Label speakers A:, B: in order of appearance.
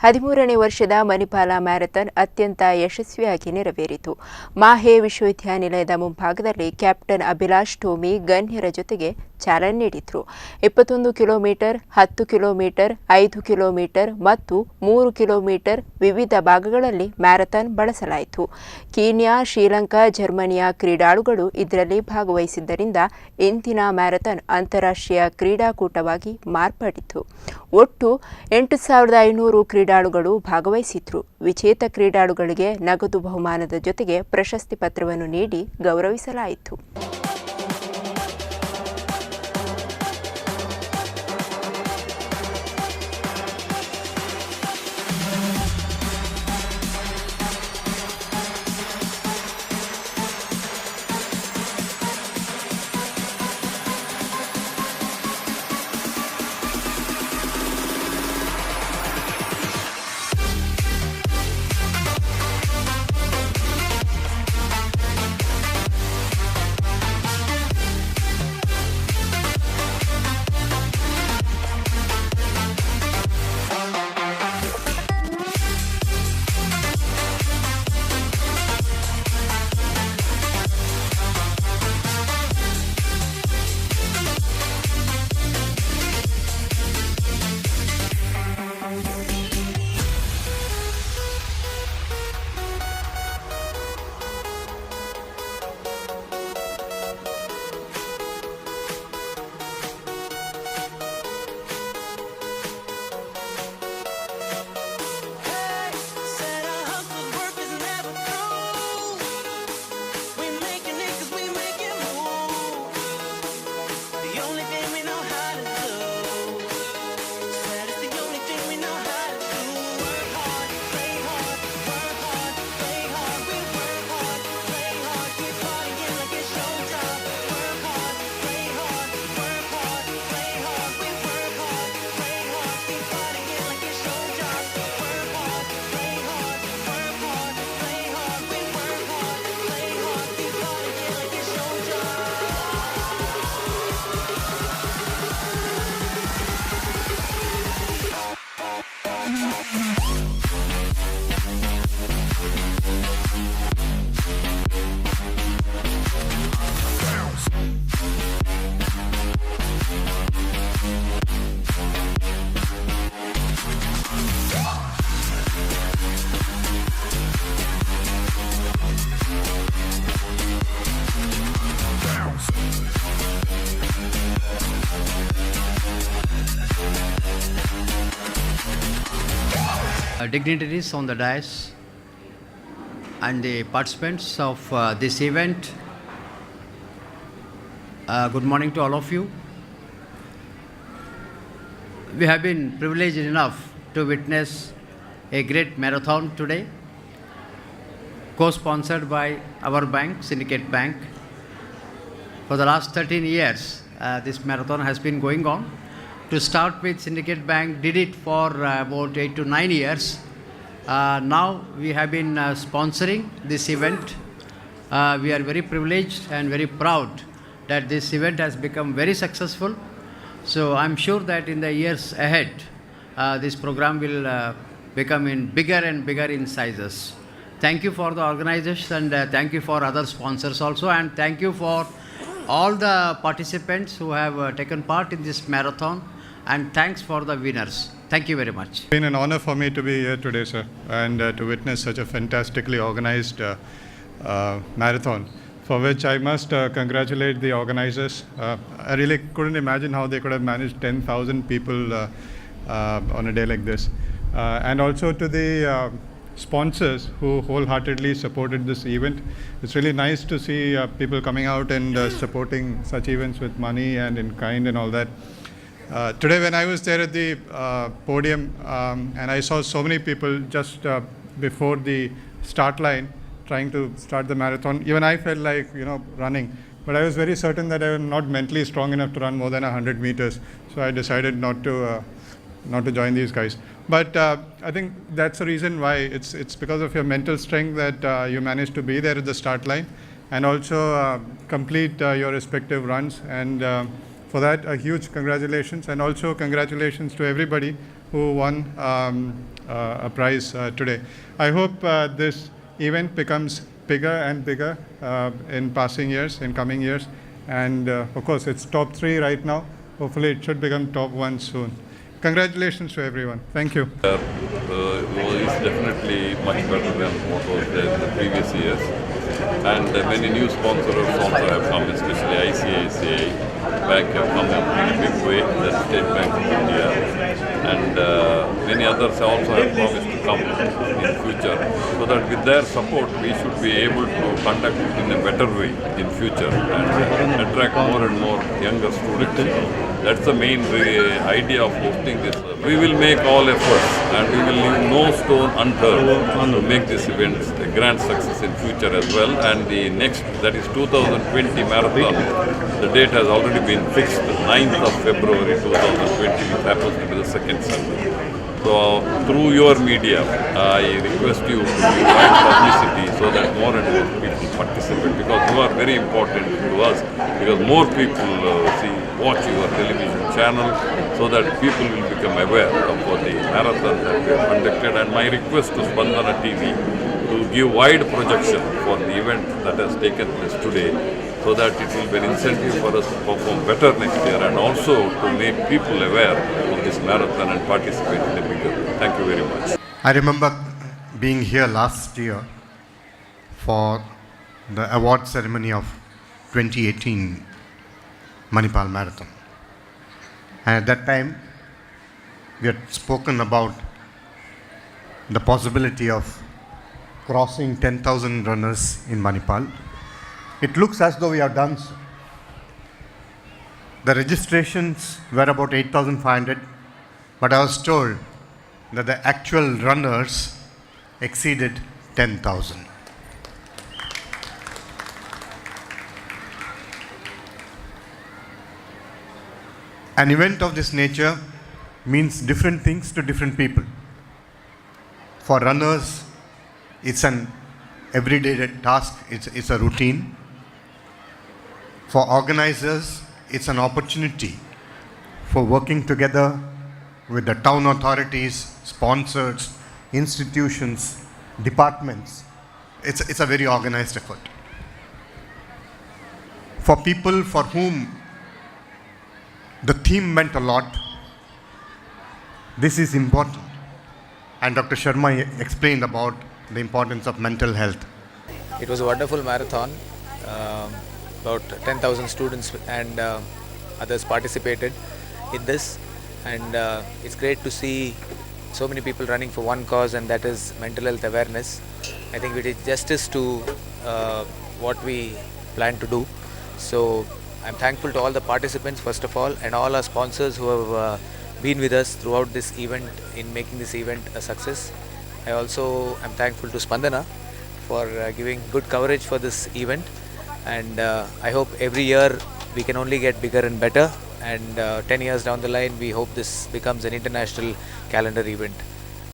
A: 13ನೇ ವರ್ಷದ ಮಣಿಪಾಲ ಮ್ಯಾರಥಾನ್ ಅತ್ಯಂತ ಯಶಸ್ವಿಯಾಗಿ ನೆರವೇರಿತು. ಮಾಹೆ ವಿಶ್ವವಿದ್ಯಾನಿಲಯದ ಮುಂಭಾಗದಲ್ಲಿ ಕ್ಯಾಪ್ಟನ್ ಅಭಿಲಾಷ್ ಟೋಮಿ ಗಣ್ಯರ ಜೊತೆಗೆ ಚಾಲನೆ ನೀಡಿದರು. 21 ಕಿಲೋಮೀಟರ್, 10 ಕಿಲೋಮೀಟರ್, 5 ಕಿಲೋಮೀಟರ್ ಮತ್ತು 3 ಕಿಲೋಮೀಟರ್ ವಿವಿಧ ಭಾಗಗಳಲ್ಲಿ ಮ್ಯಾರಥಾನ್ ಬಳಸಲಾಯಿತು. ಕೀನ್ಯಾ, ಶ್ರೀಲಂಕಾ, ಜರ್ಮನಿಯ ಕ್ರೀಡಾಳುಗಳು ಇದರಲ್ಲಿ ಭಾಗವಹಿಸಿದ್ದರಿಂದ ಇಂದಿನ ಮ್ಯಾರಥಾನ್ ಅಂತಾರಾಷ್ಟ್ರೀಯ ಕ್ರೀಡಾಕೂಟವಾಗಿ ಮಾರ್ಪಟ್ಟಿತು. ಒಟ್ಟು 8,500 ಕ್ರೀಡಾಳುಗಳು ಭಾಗವಹಿಸಿದ್ರು. ವಿಜೇತ ಕ್ರೀಡಾಳುಗಳಿಗೆ ನಗದು ಬಹುಮಾನದ ಜೊತೆಗೆ ಪ್ರಶಸ್ತಿ ಪತ್ರವನ್ನು ನೀಡಿ ಗೌರವಿಸಲಾಯಿತು.
B: Dignitaries on the dais and the participants of this event, good morning to all of you. We have been privileged enough to witness a great marathon today, co-sponsored by our bank, Syndicate Bank. For the last 13 years, this marathon has been going on. To start with, Syndicate Bank did it for about 8 to 9 years. Now we have been sponsoring this event. We are very privileged and very proud that this event has become very successful. So I'm sure that in the years ahead, this program will become bigger and bigger in sizes. Thank you for the organizers and thank you for other sponsors also, and thank you for all the participants who have taken part in this marathon, and thanks for the winners. Thank you very much.
C: It's been an honor for me to be here today, sir, and to witness such a fantastically organized marathon, for which I must congratulate the organizers. I really couldn't imagine how they could have managed 10,000 people on a day like this. And also to the sponsors who wholeheartedly supported this event. It's really nice to see people coming out and supporting such events with money and in kind and all that. Today when I was there at the podium and I saw so many people just before the start line trying to start the marathon, even I felt like, running. But I was very certain that I was not mentally strong enough to run more than 100 meters. So I decided not to join these guys. But I think that's the reason why. It's because of your mental strength that you managed to be there at the start line and also complete your respective runs. And for that, a huge congratulations, and also congratulations to everybody who won a prize today. I hope this event becomes bigger and bigger in passing years, in coming years. And of course, it's top 3 right now. Hopefully, it should become top 1 soon. Congratulations to everyone. Thank you.
D: Is definitely much better than what was there in the previous years. And many new sponsors also have come, especially ICICI Bank have come in a big way, the State Bank of India. And many others also have promised to come in future. So that with their support, we should be able to conduct it in a better way in future and attract more and more younger students. That's the main idea of hosting this. We will make all efforts and we will leave no stone unturned to make this event a grand success in future as well. And the next, that is 2020 marathon, the date has already been fixed, 9th of February 2020, which happens to be the second Sunday. So through your media, I request you to provide publicity so that more and more people participate, because you are very important to us, because more people watch your television channel, so that people will become aware of the marathon that we have conducted. And my request to Spandana TV to give wide projection for the event that has taken place today, so that it will be an incentive for us to perform better next year, and also to make people aware of this marathon and participate in a bigger way. Thank you very much.
E: I remember being here last year for the award ceremony of 2018 Manipal Marathon. And at that time, we had spoken about the possibility of crossing 10,000 runners in Manipal. It looks as though we have done so. The registrations were about 8,500, but I was told that the actual runners exceeded 10,000. An event of this nature means different things to different people. For runners, it's an everyday task, it's a routine. For organizers, it's an opportunity for working together with the town authorities, sponsors, institutions, departments. It's a very organized effort. For people for whom the theme meant a lot, this is important. And Dr. Sharma explained about the importance of mental health.
F: It was a wonderful marathon. About 10,000 students and others participated in this, and it's great to see so many people running for one cause, and that is mental health awareness. I think we did justice to what we plan to do. So I'm thankful to all the participants first of all, and all our sponsors who have been with us throughout this event in making this event a success. I also am thankful to Spandana for giving good coverage for this event, and I hope every year we can only get bigger and better, and 10 years down the line we hope this becomes an international calendar event.